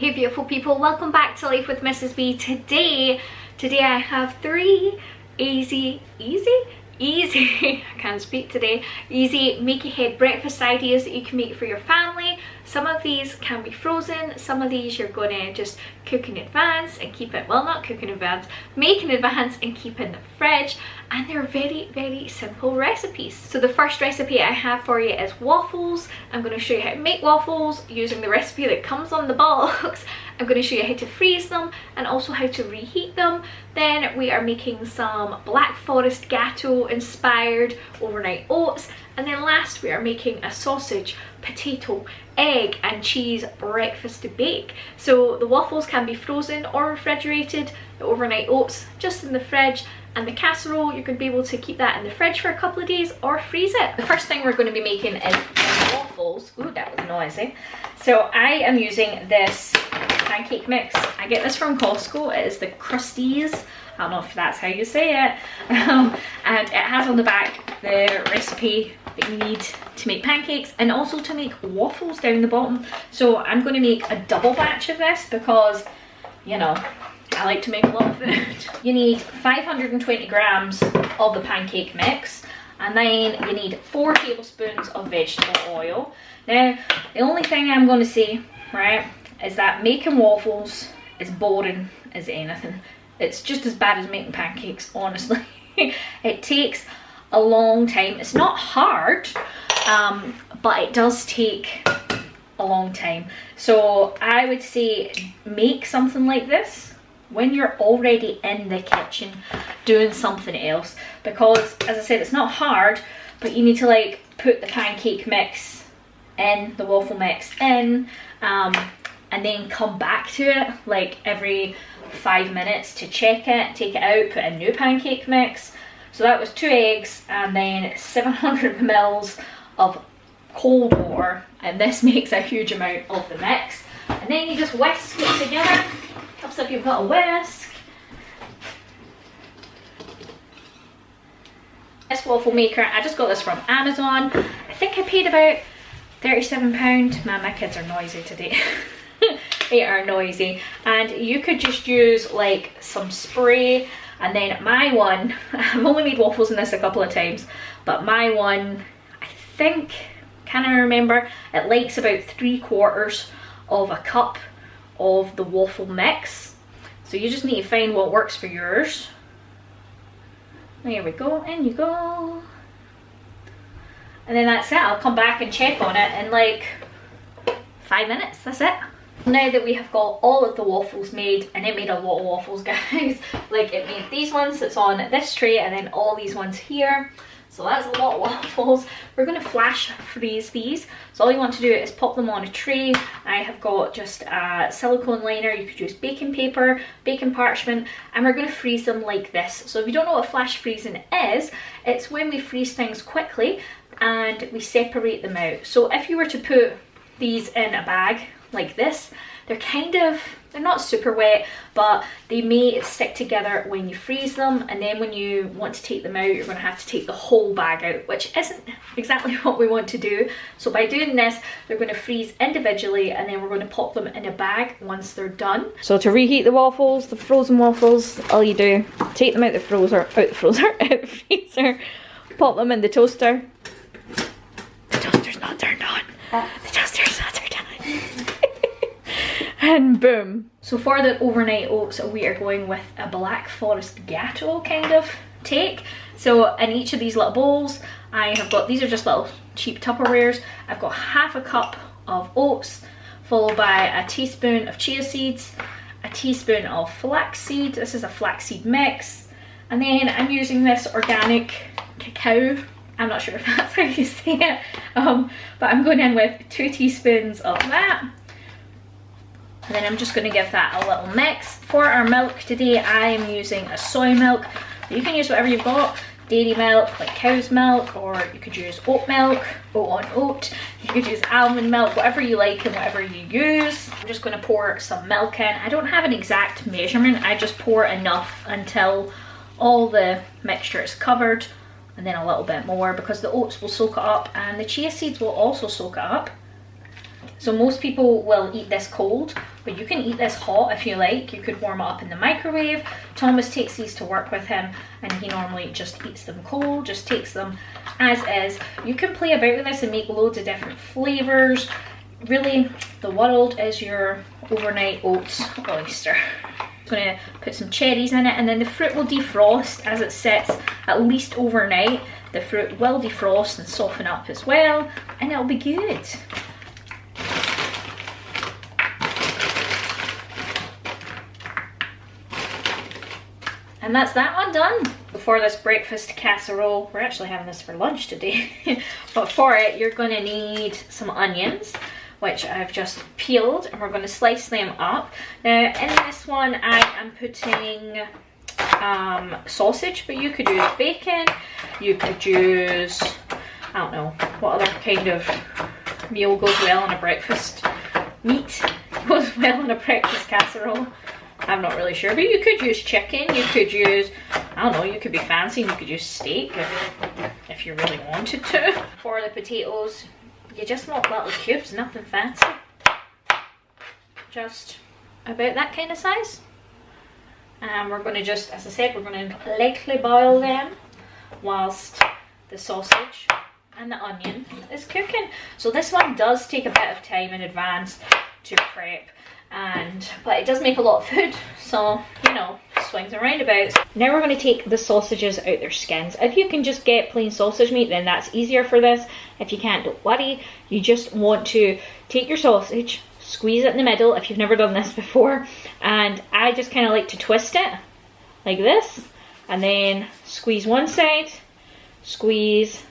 Hey beautiful people, welcome back to Life with Mrs. B. Today I have three easy, I can't speak today, easy make ahead breakfast ideas that you can make for your family. Some of these can be frozen, some of these you're going to just cook in advance and keep it, well, not cook in advance, make in advance and keep in the fridge. And they're very simple recipes. So the first recipe I have for you is waffles. I'm going to show you how to make waffles using the recipe that comes on the box. I'm going to show you how to freeze them and also how to reheat them. Then we are making some Black Forest Gâteau inspired overnight oats. And then last we are making a sausage, potato, egg and cheese breakfast to bake. So the waffles can be frozen or refrigerated, the overnight oats just in the fridge, and the casserole you're going to be able to keep that in the fridge for a couple of days or freeze it. The first thing we're going to be making is waffles. Ooh, that was noisy. So I am using this pancake mix. I get this from Costco. It is the Crusties. I don't know if that's how you say it. And it has on the back the recipe that you need to make pancakes and also to make waffles down the bottom. So I'm going to make a double batch of this because, you know, I like to make a lot of food. You need 520 grams of the pancake mix, and then you need 4 tablespoons of vegetable oil. Now, the only thing I'm going to say, right, is that making waffles is boring as anything. It's just as bad as making pancakes, honestly. It takes a long time. It's not hard, but it does take a long time. So I would say make something like this when you're already in the kitchen doing something else, because as I said, it's not hard, but you need to like put the pancake mix in, the waffle mix in, and then come back to it like every 5 minutes to check it, take it out, put in new pancake mix. So that was 2 eggs and then 700 mils of cold water, and this makes a huge amount of the mix. And then you just whisk it together. Helps if you've got a whisk. This waffle maker, I just got this from Amazon. I think I paid about £37. Man, my kids are noisy today. They are noisy. And you could just use like some spray, and then my one, I've only made waffles in this a couple of times, but my one, I think, can I remember, it likes about 3/4 of a cup of the waffle mix. So you just need to find what works for yours. There we go, in you go. And then that's it. I'll come back and check on it in like 5 minutes, that's it. Now that we have got all of the waffles made, and it made a lot of waffles, guys. Like it made these ones that's on this tray and then all these ones here. So that's a lot of waffles. We're going to flash freeze these. So all you want to do is pop them on a tray. I have got just a silicone liner. You could use baking paper, baking parchment, and we're going to freeze them like this. So if you don't know what flash freezing is, it's when we freeze things quickly and we separate them out. So if you were to put these in a bag like this, they're not super wet, but they may stick together when you freeze them, and then when you want to take them out, you're going to have to take the whole bag out, which isn't exactly what we want to do. So by doing this, they're going to freeze individually, and then we're going to pop them in a bag once they're done. So to reheat the waffles, the frozen waffles, all you do, take them out the freezer, pop them in the toaster. The toaster's not turned on. The toaster's not turned on. And boom. So for the overnight oats, we are going with a Black Forest Gâteau kind of take. So in each of these little bowls, I have got, these are just little cheap Tupperwares. I've got half a cup of oats, followed by a teaspoon of chia seeds, a teaspoon of flaxseed. This is a flaxseed mix. And then I'm using this organic cacao. I'm not sure if that's how you say it. But I'm going in with 2 teaspoons of that. And then I'm just going to give that a little mix. For our milk today, I am using a soy milk. You can use whatever you've got. Dairy milk, like cow's milk, or you could use oat milk, oat on oat. You could use almond milk, whatever you like and whatever you use. I'm just going to pour some milk in. I don't have an exact measurement. I just pour enough until all the mixture is covered, and then a little bit more because the oats will soak it up and the chia seeds will also soak it up. So most people will eat this cold, but you can eat this hot if you like. You could warm it up in the microwave. Thomas takes these to work with him and he normally just eats them cold, just takes them as is. You can play about with this and make loads of different flavors. Really, the world is your overnight oats oyster. I'm going to put some cherries in it, and then the fruit will defrost as it sits at least overnight. The fruit will defrost and soften up as well, and it'll be good. And that's that one done. For this breakfast casserole, we're actually having this for lunch today, but for it you're going to need some onions, which I've just peeled, and we're going to slice them up. Now in this one I am putting sausage, but you could use bacon, you could use, I don't know, what other kind of meal goes well in a breakfast, meat goes well in a breakfast casserole. I'm not really sure, but you could use chicken, you could use, I don't know, you could be fancy and you could use steak if you really wanted to. For the potatoes, you just want little cubes, nothing fancy. Just about that kind of size. And we're going to just, as I said, we're going to lightly boil them whilst the sausage and the onion is cooking. So this one does take a bit of time in advance to prep, but it does make a lot of food, so you know, swings and roundabouts. Now we're going to take the sausages out their skins. If you can just get plain sausage meat, then that's easier for this. If you can't, don't worry. You just want to take your sausage, squeeze it in the middle if you've never done this before, and I just kind of like to twist it like this, and then squeeze one side, squeeze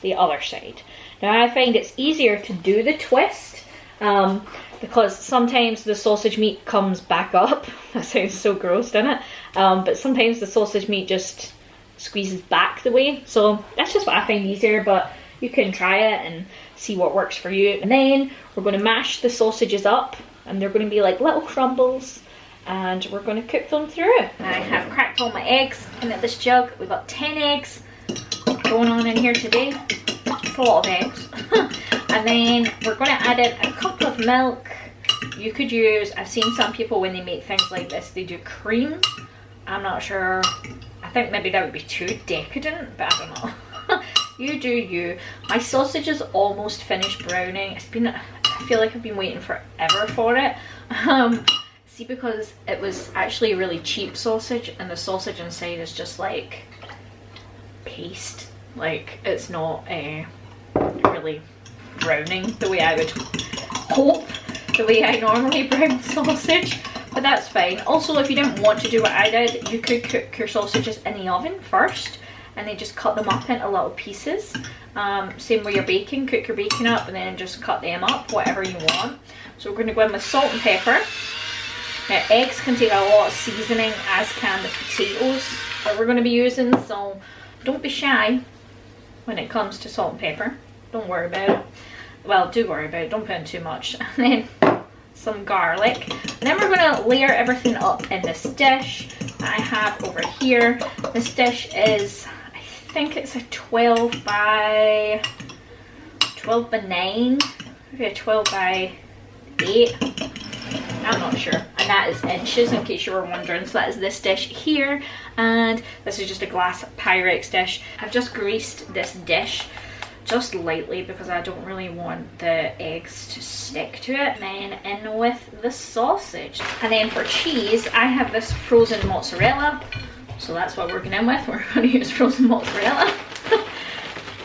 the other side. Now I find it's easier to do the twist because sometimes the sausage meat comes back up. That sounds so gross, doesn't it? But sometimes the sausage meat just squeezes back the way, so that's just what I find easier, but you can try it and see what works for you. And then we're going to mash the sausages up, and they're going to be like little crumbles, and we're going to cook them through. I have cracked all my eggs into this jug. We've got 10 eggs going on in here today. It's a lot of eggs. And then we're going to add in a cup of milk. You could use, I've seen some people when they make things like this, they do cream. I'm not sure. I think maybe that would be too decadent, but I don't know. You do you. My sausage is almost finished browning. It's been, I feel like I've been waiting forever for it. See, because it was actually a really cheap sausage, and the sausage inside is just like paste. Like, it's not really browning the way I would hope, the way I normally brown sausage, but that's fine. Also, if you didn't want to do what I did, you could cook your sausages in the oven first, and then just cut them up into little pieces. Same with your bacon, cook your bacon up and then just cut them up, whatever you want. So we're going to go in with salt and pepper. Now, eggs can take a lot of seasoning, as can the potatoes that we're going to be using, so don't be shy when it comes to salt and pepper. Don't worry about it. Well, do worry about it, don't put in too much. And then some garlic. And then we're going to layer everything up in this dish I have over here. This dish is, I think it's a 12 by 9, maybe a 12 by 8. I'm not sure. And that is inches, in case you were wondering. So that is this dish here, and this is just a glass Pyrex dish. I've just greased this dish just lightly because I don't really want the eggs to stick to it. And then in with the sausage. And then for cheese, I have this frozen mozzarella. So that's what we're going in with. We're going to use frozen mozzarella.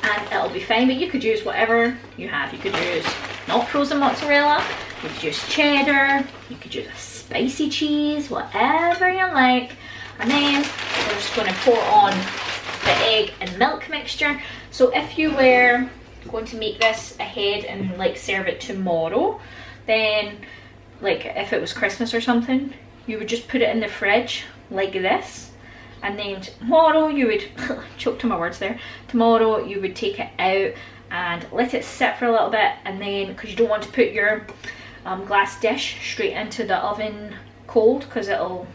And it'll be fine, but you could use whatever you have. You could use not frozen mozzarella, you could use cheddar, you could use a spicy cheese, whatever you like. And then we're just going to pour on the egg and milk mixture. So if you were going to make this ahead and like serve it tomorrow, then like if it was Christmas or something, you would just put it in the fridge like this, and then tomorrow you would choke to my words there, tomorrow you would take it out and let it sit for a little bit, and then because you don't want to put your glass dish straight into the oven cold because it'll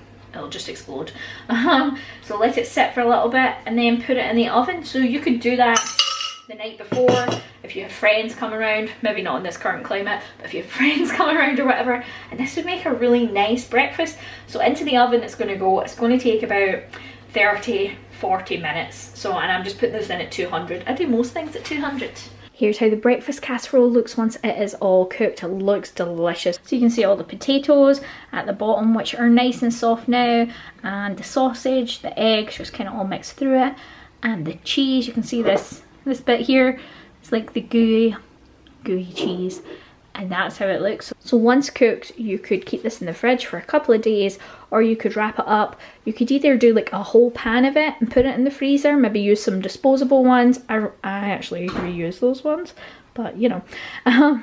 just explode. So let it sit for a little bit and then put it in the oven. So you could do that the night before, if you have friends come around, maybe not in this current climate, but if you have friends come around or whatever, and this would make a really nice breakfast. So into the oven it's going to go. It's going to take about 30-40 minutes. So, and I'm just putting this in at 200. I do most things at 200. Here's how the breakfast casserole looks once it is all cooked. It looks delicious. So you can see all the potatoes at the bottom, which are nice and soft now, and the sausage, the eggs just kind of all mixed through it, and the cheese. You can see this bit here. It's like the gooey cheese, and that's how it looks. So once cooked, you could keep this in the fridge for a couple of days, or you could wrap it up. You could either do like a whole pan of it and put it in the freezer, maybe use some disposable ones. I actually reuse those ones, but you know,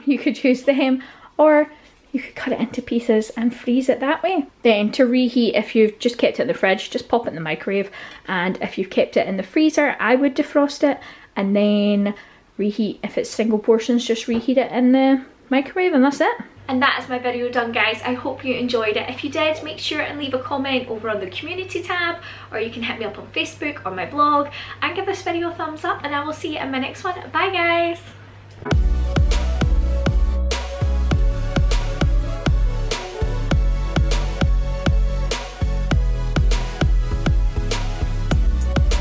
you could use them, or you could cut it into pieces and freeze it that way. Then to reheat, if you've just kept it in the fridge, just pop it in the microwave, and if you've kept it in the freezer, I would defrost it and then reheat. If it's single portions, just reheat it in the microwave, and that's it. And that is my video done, guys. I hope you enjoyed it. If you did, make sure and leave a comment over on the community tab, or you can hit me up on Facebook or my blog, and give this video a thumbs up, and I will see you in my next one. Bye guys.